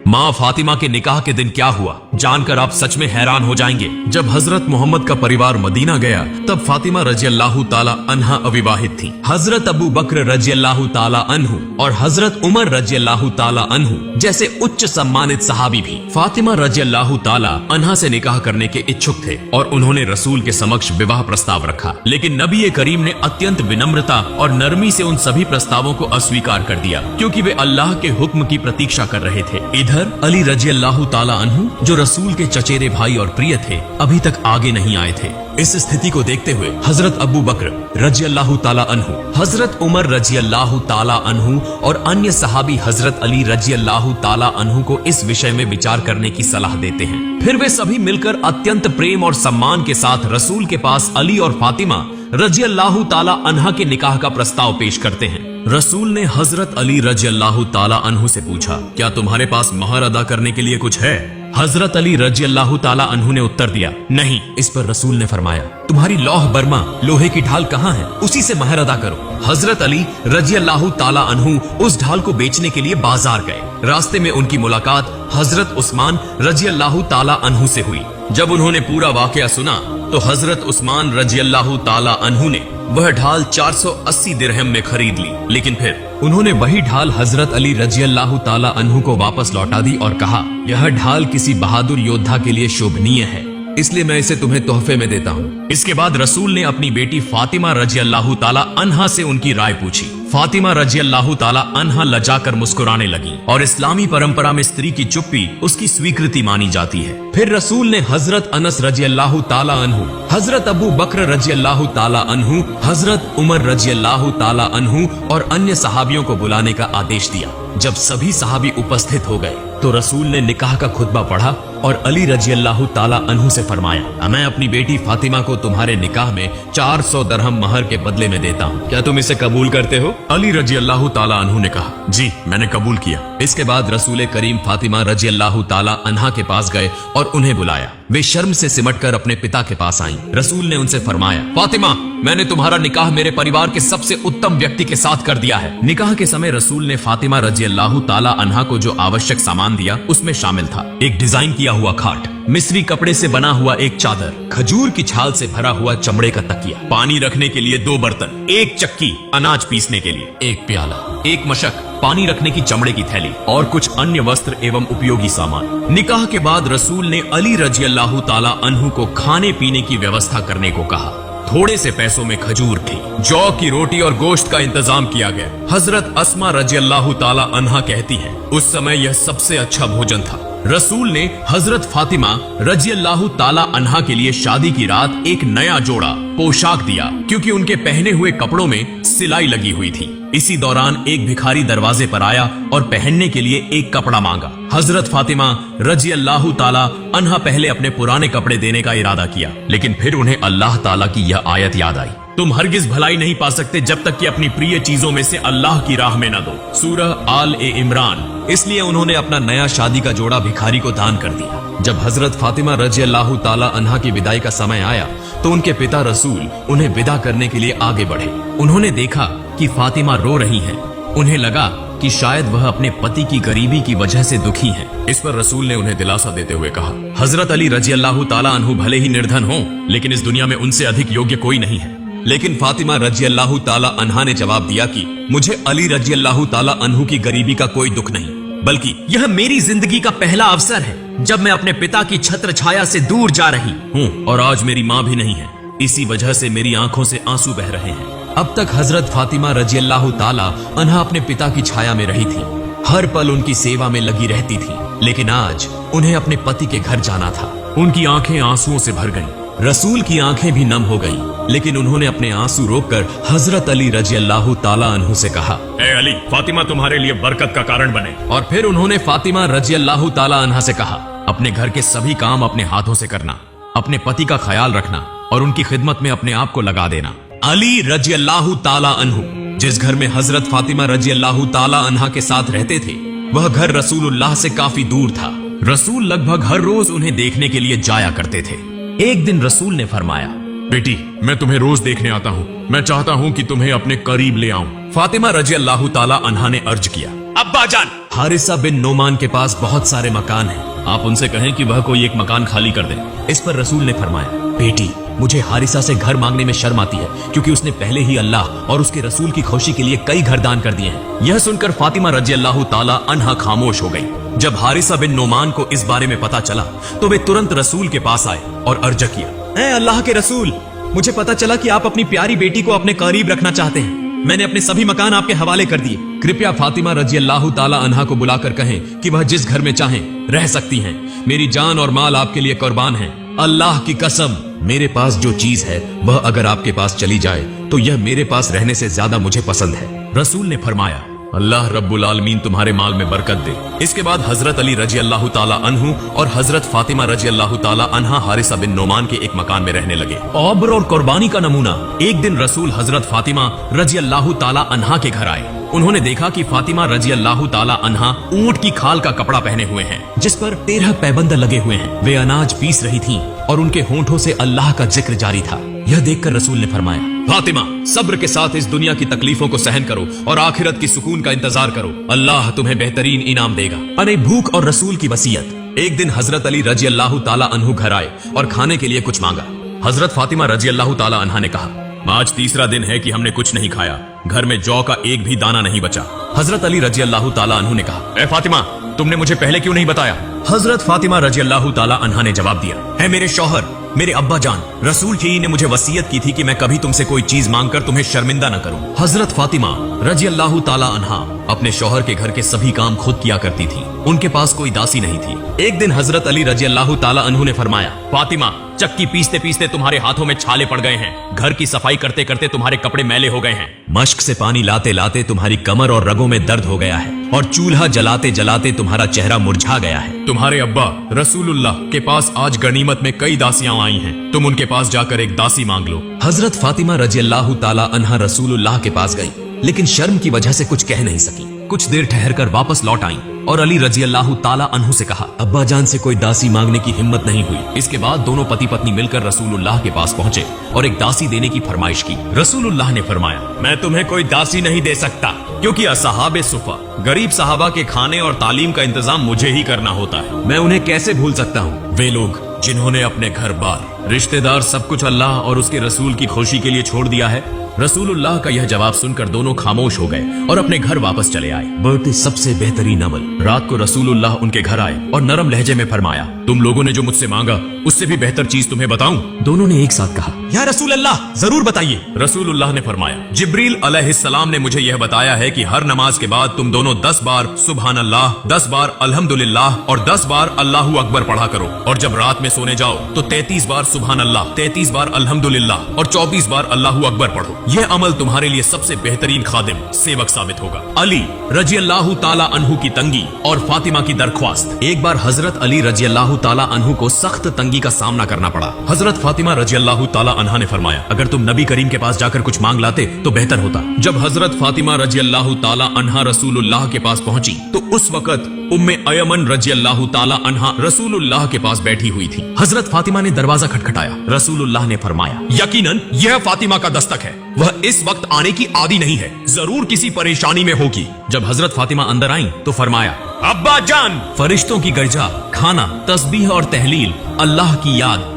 माँ फातिमा के निकाह के दिन क्या हुआ जानकर आप सच में हैरान हो जाएंगे। जब हजरत मोहम्मद का परिवार मदीना गया तब फातिमा रजी अल्लाह ताला अन्हा अविवाहित थी। हजरत अबू बकर रजी अल्लाह ताला अन्हु और हजरत उमर रजी अल्लाह ताला अन्हु जैसे उच्च सम्मानित सहाबी भी फातिमा रजी अल्लाह ताला अन्हा से निकाह करने के इच्छुक थे और उन्होंने रसूल के समक्ष विवाह प्रस्ताव रखा, लेकिन नबी करीम ने अत्यंत विनम्रता और नरमी से उन सभी प्रस्तावों को अस्वीकार कर दिया क्योंकि वे अल्लाह के हुक्म की प्रतीक्षा कर रहे थे। इधर अली रजी अल्लाह ताला अन्हु जो रसूल के चचेरे भाई और प्रिय थे अभी तक आगे नहीं आए थे। इस स्थिति को देखते हुए हजरत अबू बकर रजी अल्लाह ताला अन्हु, हजरत उमर रजी अल्लाह ताला अन्हु और अन्य सहाबी हजरत अली रजी अल्लाह ताला अन्हु को इस विषय में विचार करने की सलाह देते हैं। फिर वे सभी मिलकर अत्यंत प्रेम और सम्मान के साथ रसूल के पास अली और फातिमा रजी अल्लाह ताला अन्हा के निकाह का प्रस्ताव पेश करते हैं। रसूल ने हजरत अली रजी अल्लाह ताला अन्हु से पूछा, क्या तुम्हारे पास महर अदा करने के लिए कुछ है? हजरत अली रजी अल्लाह ताला अन्हु ने उत्तर दिया, नहीं। इस पर रसूल ने फरमाया, तुम्हारी लौह बर्मा लोहे की ढाल कहाँ है? उसी से महर अदा करो। हजरत अली रजी अल्लाह ताला अन्हु उस ढाल को बेचने के लिए बाजार गए। रास्ते में उनकी मुलाकात हजरत उस्मान रजी अल्लाह ताला अन्हु से हुई। जब उन्होंने पूरा वाकया सुना तो हजरत उस्मान रजी अल्लाह ताला अन्हु ने वह ढाल 480 दिरहम में खरीद ली, लेकिन फिर उन्होंने वही ढाल हजरत अली रजी अल्लाह ताला अन्हु को वापस लौटा दी और कहा, यह ढाल किसी बहादुर योद्धा के लिए शोभनीय है, इसलिए मैं इसे तुम्हें तोहफे में देता हूँ। इसके बाद रसूल ने अपनी बेटी फातिमा रजी अल्लाह ताला अन्हा से उनकी राय पूछी। फातिमा रजी अल्लाह ताला अन्हा लजाकर मुस्कुराने लगी और इस्लामी परंपरा में स्त्री की चुप्पी उसकी स्वीकृति मानी जाती है। फिर रसूल ने हजरत अनस रजी अल्लाह ताला अन्हु, हजरत अबू बकर रजी अल्लाह ताला अन्हु, हजरत उमर रजी अल्लाह ताला अन्हु और अन्य सहाबियों को बुलाने का आदेश दिया। जब सभी सहाबी उपस्थित हो गए तो रसूल ने निकाह का खुतबा पढ़ा और अली रजी अल्लाह ताला अन्हु से फरमाया, मैं अपनी बेटी फातिमा को तुम्हारे निकाह में 400 दरहम महर के बदले में देता हूँ, क्या तुम इसे कबूल करते हो? अली रजी अल्लाह ताला अन्हु ने कहा, जी मैंने कबूल किया। इसके बाद रसूल करीम फातिमा रजी अल्लाह ताला अन्हा के पास गए और उन्हें बुलाया। वे शर्म से सिमटकर अपने पिता के पास आईं। रसूल ने उनसे फरमाया, फातिमा, मैंने तुम्हारा निकाह मेरे परिवार के सबसे उत्तम व्यक्ति के साथ कर दिया है। निकाह के समय रसूल ने फातिमा रजी अल्लाह ताला अन्हा को जो आवश्यक सामान दिया उसमें शामिल था एक डिजाइन किया हुआ खाट, मिस्री कपड़े से बना हुआ एक चादर, खजूर की छाल से भरा हुआ चमड़े का तकिया, पानी रखने के लिए 2 बर्तन, एक चक्की अनाज पीसने के लिए, एक प्याला, एक मशक, पानी रखने की चमड़े की थैली और कुछ अन्य वस्त्र एवं उपयोगी सामान। निकाह के बाद रसूल ने अली रजी अल्लाह ताला अन्हु को खाने पीने की व्यवस्था करने को कहा। थोड़े से पैसों में खजूर थी, जौ की रोटी और गोश्त का इंतजाम किया गया। हजरत अस्मा रजी अल्लाह ताला अन्हा कहती है, उस समय यह सबसे अच्छा भोजन था। रसूल ने हजरत फातिमा रजी अल्लाह ताला अन्हा के लिए शादी की रात एक नया जोड़ा पोशाक दिया क्योंकि उनके पहने हुए कपड़ों में सिलाई लगी हुई थी। इसी दौरान एक भिखारी दरवाजे पर आया और पहनने के लिए एक कपड़ा मांगा। हजरत फातिमा रजी अल्लाह ताला अन्हा पहले अपने पुराने कपड़े देने का इरादा किया, लेकिन फिर उन्हें अल्लाह ताला की यह आयत याद आई, तुम हरगिज भलाई नहीं पा सकते जब तक कि अपनी प्रिय चीजों में से अल्लाह की राह में न दो। सूरह आल ए इमरान। इसलिए उन्होंने अपना नया शादी का जोड़ा भिखारी को दान कर दिया। जब हजरत फातिमा रजी अल्लाह ताला अन्हा की विदाई का समय आया तो उनके पिता रसूल उन्हें विदा करने के लिए आगे बढ़े। उन्होंने देखा कि फातिमा रो रही हैं। उन्हें लगा कि शायद वह अपने पति की गरीबी की वजह से दुखी हैं। इस पर रसूल ने उन्हें दिलासा देते हुए कहा, हजरत अली रजी अल्लाह ताला अन्हु भले ही निर्धन हों, लेकिन इस दुनिया में उनसे अधिक योग्य कोई नहीं है। लेकिन फातिमा रजी अल्लाह ताला अन्हा ने जवाब दिया कि मुझे अली रजी अल्लाह ताला अन्हु की गरीबी का कोई दुख नहीं, बल्कि यह मेरी जिंदगी का पहला अवसर है जब मैं अपने पिता की छत्र छाया से दूर जा रही हूँ और आज मेरी माँ भी नहीं है। इसी वजह से मेरी आंखों से आंसू बह रहे हैं। अब तक हजरत फातिमा रजी अल्लाह ताला अन्हा अपने पिता की छाया में रही थी, हर पल उनकी सेवा में लगी रहती थी, लेकिन आज उन्हें अपने पति के घर जाना था। उनकी आंखें आंसुओं से भर गईं। रसूल की आंखें भी नम हो गईं, लेकिन उन्होंने अपने आंसू रोककर हजरत अली रजी अल्लाह ताला अन्हु से कहा, ए अली, फातिमा तुम्हारे लिए बरकत का कारण बने। और फिर उन्होंने फातिमा रजी अल्लाह ताला अन्हा से कहा, अपने घर के सभी काम अपने हाथों से करना, अपने पति का ख्याल रखना और उनकी खिदमत में अपने आप को लगा देना। अली रजी अल्लाह ताला अन्हु जिस घर में हजरत फातिमा रजी अल्लाह ताला अन्हा के साथ रहते थे, वह घर रसूलुल्लाह से काफी दूर था। रसूल लगभग हर रोज उन्हें देखने के लिए जाया करते थे। एक दिन रसूल ने फरमाया, बेटी, मैं तुम्हें रोज देखने आता हूँ, मैं चाहता हूँ कि तुम्हें अपने करीब ले आऊं। फातिमा रजी अल्लाह ताला अन्हा ने अर्ज किया, अब्बा जान। हारिसा बिन नोमान के पास बहुत सारे मकान हैं, आप उनसे कहें कि वह कोई एक मकान खाली कर दे। इस पर रसूल ने फरमाया, बेटी मुझे हारिसा से घर मांगने में शर्म आती है, क्योंकि उसने पहले ही अल्लाह और उसके रसूल की खुशी के लिए कई घर दान कर दिए हैं। यह सुनकर फातिमा रजी अल्लाह ताला अन्हा खामोश हो गई। जब हारिसा बिन नोमान को इस बारे में पता चला तो वे तुरंत रसूल के पास आए और अर्ज किया, ऐ अल्लाह के रसूल, मुझे पता चला कि आप अपनी प्यारी बेटी को अपने करीब रखना चाहते हैं। मैंने अपने सभी मकान आपके हवाले कर दिए। कृपया फातिमा रजी अल्लाह ताला अन्हा को बुलाकर कहें कि वह जिस घर में चाहें रह सकती हैं। मेरी जान और माल आपके लिए कुर्बान है। अल्लाह की कसम, मेरे पास जो चीज है वह अगर आपके पास चली जाए तो यह मेरे पास रहने से ज्यादा मुझे पसंद है। रसूल ने फरमाया, अल्लाह रब्बुल आलमीन तुम्हारे माल में बरकत दे। इसके बाद हजरत अली रजी अल्लाह ताला अन्हु और हजरत फातिमा रजी अल्लाह ताला अन्हा हारिसा बिन नोमान के एक मकान में रहने लगे। औब्र और कुर्बानी का नमूना, एक दिन रसूल हजरत फातिमा रजी अल्लाह ताला अन्हा के घर आए। उन्होंने देखा कि फातिमा रजी अल्लाह ताला अन्हा ऊंट की खाल का कपड़ा पहने हुए हैं, जिस पर 13 पैबंद लगे हुए हैं। वे अनाज पीस रही थीं और उनके होंठों से अल्लाह का जिक्र जारी था। यह देखकर रसूल ने फरमाया, फातिमा सब्र के साथ इस दुनिया की तकलीफों को सहन करो और आखिरत की सुकून का इंतजार करो, अल्लाह तुम्हें बेहतरीन इनाम देगा। अरे भूख और रसूल की वसीयत। एक दिन हजरत अली रजी अल्लाह ताला अन्हु घर आए और खाने के लिए कुछ मांगा। हजरत फातिमा रजी अल्लाह ताला अन्हा ने कहा, आज तीसरा दिन है कि हमने कुछ नहीं खाया, घर में जौ का एक भी दाना नहीं बचा। हजरत अली रजी अल्लाह ताला अन्हु ने कहा, ए फातिमा, तुमने मुझे पहले क्यों नहीं बताया? हजरत फातिमा रजी अल्लाह ताला अन्हा ने जवाब दिया, है मेरे शौहर, मेरे अब्बा जान, रसूल ही ने मुझे वसीयत की थी कि मैं कभी तुमसे कोई चीज मांगकर तुम्हें शर्मिंदा न करूं। हजरत फातिमा रजी अल्लाह ताला अन्हा अपने शौहर के घर के सभी काम खुद किया करती थी। उनके पास कोई दासी नहीं थी। एक दिन हजरत अली रजी अल्लाह ताला अन्हु ने फरमाया, फातिमा चक्की पीसते पीसते तुम्हारे हाथों में छाले पड़ गए हैं, घर की सफाई करते करते तुम्हारे कपड़े मैले हो गए हैं, मश्क से पानी लाते लाते तुम्हारी कमर और रगों में दर्द हो गया है और चूल्हा जलाते जलाते तुम्हारा चेहरा मुरझा गया है। तुम्हारे अब्बा रसूलुल्लाह के पास आज गनीमत में कई दासियां आई हैं, तुम उनके पास जाकर एक दासी मांग लो। हजरत फातिमा रजी अल्लाह ताला अन्हा रसूलुल्लाह के पास गई, लेकिन शर्म की वजह से कुछ कह नहीं सकी। कुछ देर ठहरकर वापस लौट आई और अली रजी अल्लाह ताला अन्हु से कहा, अब्बा जान से कोई दासी मांगने की हिम्मत नहीं हुई। इसके बाद दोनों पति पत्नी मिलकर रसूलुल्लाह के पास पहुंचे और एक दासी देने की फरमाइश की। रसूलुल्लाह ने फरमाया, मैं तुम्हें कोई दासी नहीं दे सकता, क्योंकि असहाबे सुफा गरीब साहबा के खाने और तालीम का इंतजाम मुझे ही करना होता है। मैं उन्हें कैसे भूल सकता हूँ? वे लोग जिन्होंने अपने घर बार, रिश्तेदार, सब कुछ अल्लाह और उसके रसूल की खुशी के लिए छोड़ दिया है। रसूलुल्लाह का यह जवाब सुनकर दोनों खामोश हो गए और अपने घर वापस चले आए। बढ़ते सबसे बेहतरीन अमल। रात को रसूलुल्लाह उनके घर आए और नरम लहजे में फरमाया, तुम लोगों ने जो मुझसे मांगा उससे भी बेहतर चीज तुम्हें बताऊं? दोनों ने एक साथ कहा, या रसूल अल्लाह, जरूर बताइए। रसूलुल्लाह ने फरमाया, जिब्रील अलैहिस्सलाम ने मुझे यह बताया है कि हर नमाज के बाद तुम दोनों 10 बार सुभान अल्लाह, 10 बार अल्हम्दुलिल्लाह और 10 बार अल्लाहू अकबर पढ़ा करो, और जब रात में सोने जाओ तो 33 बार सुभान अल्लाह, 33 बार अल्हम्दुलिल्लाह और 24 बार अल्लाहू अकबर पढ़ो। यह अमल तुम्हारे लिए सबसे बेहतरीन खादिम, सेवक साबित होगा। अली रजी अल्लाह ताला अन्हु की तंगी और फातिमा की दरख्वास्त। एक बार हजरत अली रजी अल्लाह ताला अन्हु को सख्त तंगी का सामना करना पड़ा। हजरत फातिमा रजी अल्लाह ताला अन्हा ने फरमाया, अगर तुम नबी करीम के पास जाकर कुछ मांग लाते तो बेहतर होता। जब हजरत फातिमा रजी अल्लाह ताला अन्हा रसूलुल्लाह के पास पहुंची तो उस वक्त उम्मे अयमन रजी अल्लाह ताला अन्हा रसूलुल्लाह के पास बैठी हुई थी। हजरत फातिमा ने दरवाजा खटखटाया। रसूलुल्लाह ने फरमाया, यकीनन यह फातिमा का दस्तक है, वह इस वक्त आने की आदी नहीं है, जरूर किसी परेशानी में होगी। जब हजरत फातिमा अंदर आई तो फरमाया, अब्बा जान, फरिश्तों की गर्जा, खाना, तस्बीह और तहलील, अल्लाह की याद,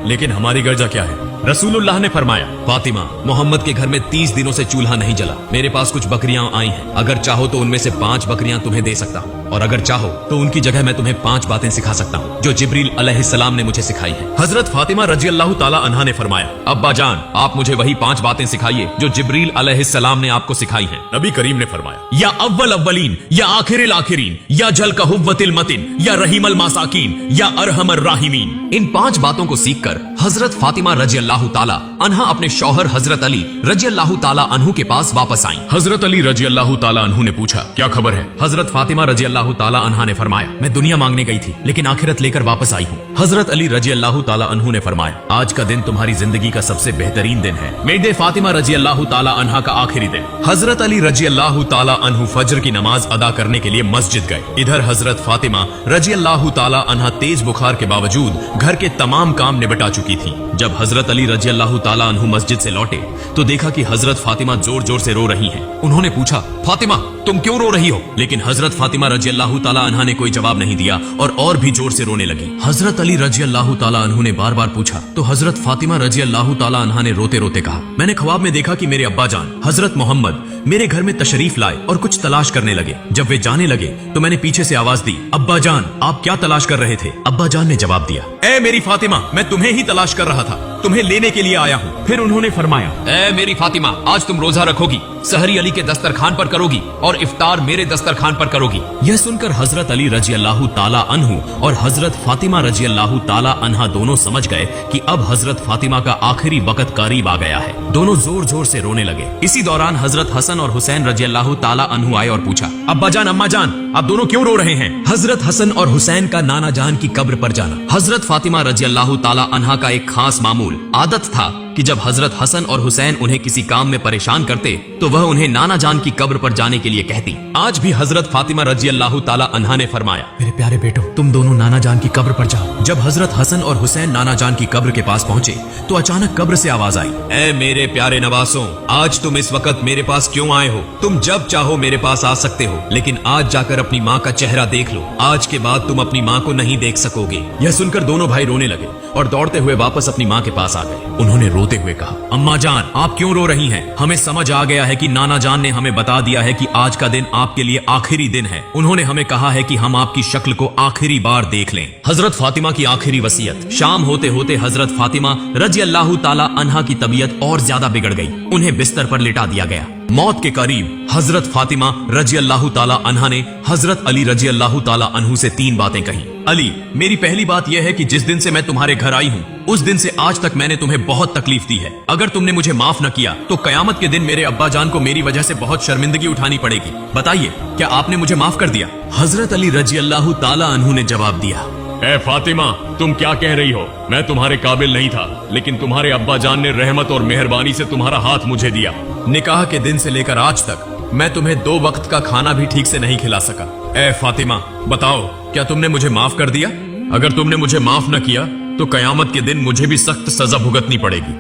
लेकिन हमारी गर्जा क्या है? रसूलुल्लाह ने फरमाया, फातिमा, मोहम्मद के घर में 30 दिनों से चूल्हा नहीं जला। मेरे पास कुछ बकरियां आई हैं, अगर चाहो तो उनमें से 5 बकरियां तुम्हें दे सकता हूँ, और अगर चाहो तो उनकी जगह मैं तुम्हें 5 बातें सिखा सकता हूँ जो जिब्रील अलैहिस्सलाम ने मुझे सिखाई हैं। हजरत फातिमा रजी अल्लाह ताला अन्हा ने फरमाया, अब्बा जान, आप मुझे वही 5 बातें सिखाइए जो जिब्रील अलैहिस्सलाम ने आपको सिखाई हैं। नबी करीम ने फरमाया, या अव्वल अव्वलीन, या आखिरिल आखिरीन, या जल का हुव्वतिल मतिन, या रहीमल मासाकीन, या अरहमर राहिमीन। इन 5 बातों को सीखकर हजरत फातिमा रजी अल्लाह ताला अन्हा अपने शौहर हजरत अली रजी अल्लाह ताला अन्हु के पास वापस आई। हजरत अली रजी अल्लाह ताला अन्हु ने पूछा, क्या खबर है? हजरत फातिमा रजी अल्लाह ताला अन्हा ने फरमाया, मैं दुनिया मांगने गई थी लेकिन आखिरत लेकर वापस आई हूँ। हजरत अली रजी अल्लाह ताला अन्हु ने फरमाया, आज का दिन तुम्हारी जिंदगी का सबसे बेहतरीन दिन है, मेरे फातिमा रजी अल्लाह ताला अन्हा का आखिरी दिन। हजरत अली रजी अल्लाह ताला अन्हु फजर की नमाज अदा करने के लिए मस्जिद गए। इधर हजरत फातिमा रजी अल्लाह ताला अन्हा तेज बुखार के बावजूद घर के तमाम काम निपटा चुकी थी। जब हजरत अली अली रजी अल्लाह ताला अन्हु मस्जिद से लौटे तो देखा कि हजरत फातिमा जोर जोर से रो रही हैं। उन्होंने पूछा, फातिमा तुम क्यों रो रही हो? लेकिन हजरत फातिमा रजी अल्लाह ताला अन्हा ने कोई जवाब नहीं दिया और भी जोर से रोने लगी। हजरत अली रजी अल्लाह ताला अन्हु ने बार बार पूछा तो हजरत फातिमा रजी अल्लाह ताला अन्हा ने रोते रोते कहा, मैंने ख्वाब में देखा कि मेरे अब्बा जान हजरत मोहम्मद मेरे घर में तशरीफ लाए और कुछ तलाश करने लगे। जब वे जाने लगे तो मैंने पीछे से आवाज दी, अब्बा जान आप क्या तलाश कर रहे थे? अब्बा जान ने जवाब दिया, ए मेरी फातिमा मैं तुम्हें ही तलाश कर रहा था, तुम्हें लेने के लिए आया हूँ। फिर उन्होंने फरमाया, ए मेरी फातिमा आज तुम रोजा रखोगी, सहरी अली के दस्तरखान पर करोगी और इफ्तार मेरे दस्तरखान पर करोगी। यह सुनकर हजरत अली रजी अल्लाह ताला अन्हु और हजरत फातिमा रजी अल्लाह ताला अन्हा दोनों समझ गए कि अब हजरत फातिमा का आखिरी वक्त करीब आ गया है। दोनों जोर जोर से रोने लगे। इसी दौरान हजरत हसन और हुसैन रजी अल्लाह ताला अन्हु आए और पूछा, अब्बा जान अम्मा जान आप दोनों क्यों रो रहे हैं? हजरत हसन और हुसैन का नाना जान की कब्र पर जाना। हजरत फातिमा रजी अल्लाह ताला अन्हा का एक खास मामूल आदत था कि जब हजरत हसन और हुसैन उन्हें किसी काम में परेशान करते तो वह उन्हें नाना जान की कब्र पर जाने के लिए कहती। आज भी हजरत फातिमा रजी अल्लाह ताला अन्हा ने फरमाया, मेरे प्यारे बेटो तुम दोनों नाना जान की कब्र पर जाओ। जब हजरत हसन और हुसैन नाना जान की कब्र के पास पहुंचे तो अचानक कब्र से आवाज आई, ए मेरे प्यारे नवासों आज तुम इस वक्त मेरे पास क्यों आए हो? तुम जब चाहो मेरे पास आ सकते हो, लेकिन आज जाकर अपनी माँ का चेहरा देख लो, आज के बाद तुम अपनी माँ को नहीं देख सकोगे। यह सुनकर दोनों भाई रोने लगे और दौड़ते हुए वापस अपनी माँ के पास आ गए। उन्होंने रोते हुए कहा, अम्मा जान आप क्यों रो रही हैं? हमें समझ आ गया है कि नाना जान ने हमें बता दिया है कि आज का दिन आपके लिए आखिरी दिन है। उन्होंने हमें कहा है कि हम आपकी शक्ल को आखिरी बार देख लें। हजरत फातिमा की आखिरी वसीयत। शाम होते होते हजरत फातिमा रजी अल्लाह ताला अन्हा की तबीयत और ज्यादा बिगड़ गई। उन्हें बिस्तर पर लिटा दिया गया। मौत के करीब हजरत फातिमा रजी अल्लाह ताला अन्हा ने हजरत अली रजी अल्लाह ताला अन्हु से 3 बातें कही। अली मेरी पहली बात यह है कि जिस दिन से मैं तुम्हारे घर आई हूँ उस दिन से आज तक मैंने तुम्हें बहुत तकलीफ दी है। अगर तुमने मुझे माफ न किया तो कयामत के दिन मेरे अब्बा जान को मेरी वजह से बहुत शर्मिंदगी उठानी पड़ेगी। बताइए क्या आपने मुझे माफ कर दिया? हजरत अली रजी अल्लाह ताला अन्हु ने जवाब दिया, ए फातिमा तुम क्या कह रही हो? मैं तुम्हारे काबिल नहीं था, लेकिन तुम्हारे अब्बा जान ने रहमत और मेहरबानी से तुम्हारा हाथ मुझे दिया। निकाह के दिन से लेकर आज तक मैं तुम्हें 2 वक्त का खाना भी ठीक से नहीं खिला सका। ए फातिमा बताओ क्या तुमने मुझे माफ कर दिया? अगर तुमने मुझे माफ न किया तो कयामत के दिन मुझे भी सख्त सजा भुगतनी पड़ेगी।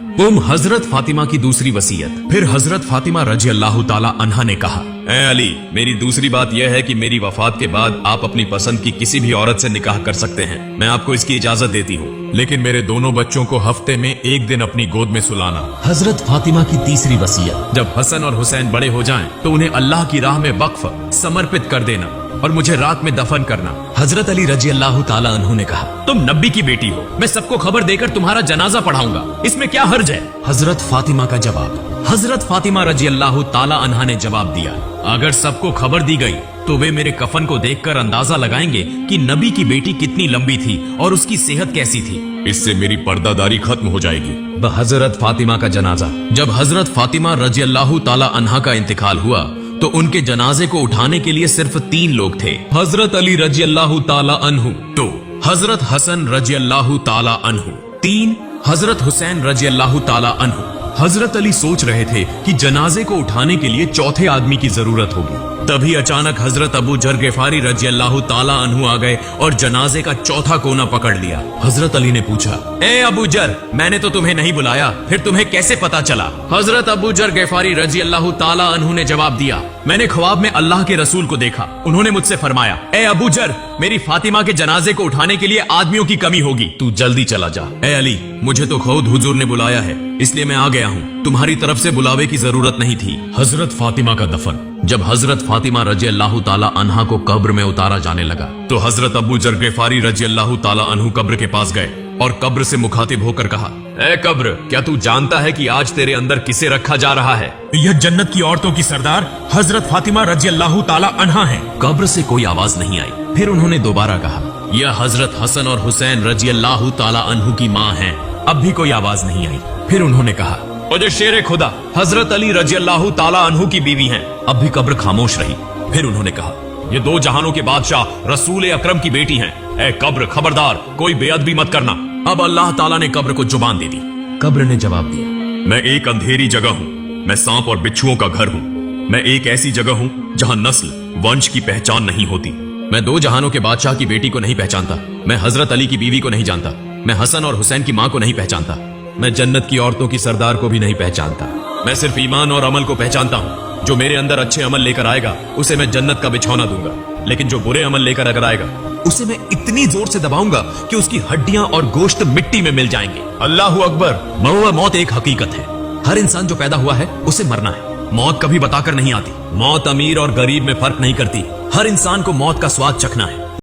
हजरत फातिमा की दूसरी वसीयत। फिर हजरत फातिमा रजी अल्लाह ताला अन्हा ने कहा, ए अली मेरी दूसरी बात यह है कि मेरी वफात के बाद आप अपनी पसंद की किसी भी औरत से निकाह कर सकते हैं। मैं आपको इसकी इजाजत देती हूँ, लेकिन मेरे दोनों बच्चों को हफ्ते में 1 दिन अपनी गोद में सुलाना। हजरत फातिमा की तीसरी वसीयत। जब हसन और हुसैन बड़े हो जाएं तो उन्हें अल्लाह की राह में वक्फ समर्पित कर देना और मुझे रात में दफन करना। हजरत अली रजी अल्लाह ताला अन्हु ने कहा, तुम नबी की बेटी हो, मैं सबको खबर देकर तुम्हारा जनाजा पढ़ाऊंगा, इसमें क्या हर्ज है? हजरत फातिमा का जवाब। हजरत फातिमा रजी अल्लाह ताला अन्हा ने जवाब दिया, अगर सबको खबर दी गई तो वे मेरे कफन को देखकर अंदाजा लगाएंगे कि नबी की बेटी कितनी लंबी थी और उसकी सेहत कैसी थी। इससे मेरी पर्दादारी खत्म हो जाएगी। हजरत फातिमा का जनाजा। जब हजरत फातिमा रजी अल्लाह ताला अन्हा का इंतकाल हुआ तो उनके जनाजे को उठाने के लिए सिर्फ 3 लोग थे। हजरत अली रजी अल्लाह ताला अन्हु 2, हजरत हसन रजी अल्लाह ताला अन्हु 3, हजरत हुसैन रजी अल्लाह ताला अन्हु। हजरत अली सोच रहे थे कि जनाजे को उठाने के लिए चौथे आदमी की जरूरत होगी। तभी अचानक हजरत अबू जर गिफारी रजी अल्लाह ताला अन्हु आ गए और जनाजे का चौथा कोना पकड़ लिया। हजरत अली ने पूछा, ए अबू जर मैंने तो तुम्हें नहीं बुलाया, फिर तुम्हें कैसे पता चला? हजरत अबू जर गिफारी रजी अल्लाह ताला अन्हु ने जवाब दिया, मैंने ख्वाब में अल्लाह के रसूल को देखा, उन्होंने मुझसे फरमाया, ए अबू जर मेरी फातिमा के जनाजे को उठाने के लिए आदमियों की कमी होगी, तू जल्दी चला जा। ए अली मुझे तो खुद हुजूर ने बुलाया है इसलिए मैं आ गया हूँ, तुम्हारी तरफ से बुलावे की जरूरत नहीं थी। हजरत फातिमा का दफन। जब हजरत फातिमा रजी अल्लाह ताला अन्हा को कब्र में उतारा जाने लगा तो हजरत अबू जर गिफारी रजी अल्लाह ताला अन्हु कब्र के पास गए और कब्र से मुखातिब होकर कहा, ए कब्र क्या तू जानता है कि आज तेरे अंदर किसे रखा जा रहा है? यह जन्नत की औरतों की सरदार हजरत फातिमा रजी अल्लाह ताला अन्हा है। कब्र से कोई आवाज नहीं आई। फिर उन्होंने दोबारा कहा, यह हजरत हसन और हुसैन रजी अल्लाह ताला अन्हु की माँ है। अब भी कोई आवाज नहीं आई। फिर उन्होंने कहा, मुझे शेर खुदा हजरत अली रजी अल्लाह ताला अन्हु की बीवी हैं। अब भी कब्र खामोश रही। फिर उन्होंने कहा, ये 2 जहानों के बादशाह रसूल अकरम की बेटी हैं। ए कब्र खबरदार कोई बेअदबी मत करना। अब अल्लाह ताला ने कब्र को जुबान दे दी। कब्र ने जवाब दिया, मैं एक अंधेरी जगह हूँ, मैं सांप और बिच्छुओं का घर हूँ, मैं एक ऐसी जगह हूँ जहाँ नस्ल वंश की पहचान नहीं होती। मैं 2 जहानों के बादशाह की बेटी को नहीं पहचानता, मैं हजरत अली की बीवी को नहीं जानता, मैं हसन और हुसैन की माँ को नहीं पहचानता। मैं जन्नत की औरतों की सरदार को भी नहीं पहचानता। मैं सिर्फ ईमान और अमल को पहचानता हूँ। जो मेरे अंदर अच्छे अमल लेकर आएगा उसे मैं जन्नत का बिछौना दूंगा, लेकिन जो बुरे अमल लेकर अगर आएगा उसे मैं इतनी जोर से दबाऊंगा कि उसकी हड्डियां और गोश्त मिट्टी में मिल जाएंगे। अल्लाहू अकबर। मौत एक हकीकत है। हर इंसान जो पैदा हुआ है उसे मरना है। मौत कभी बताकर नहीं आती। मौत अमीर और गरीब में फर्क नहीं करती। हर इंसान को मौत का स्वाद चखना है।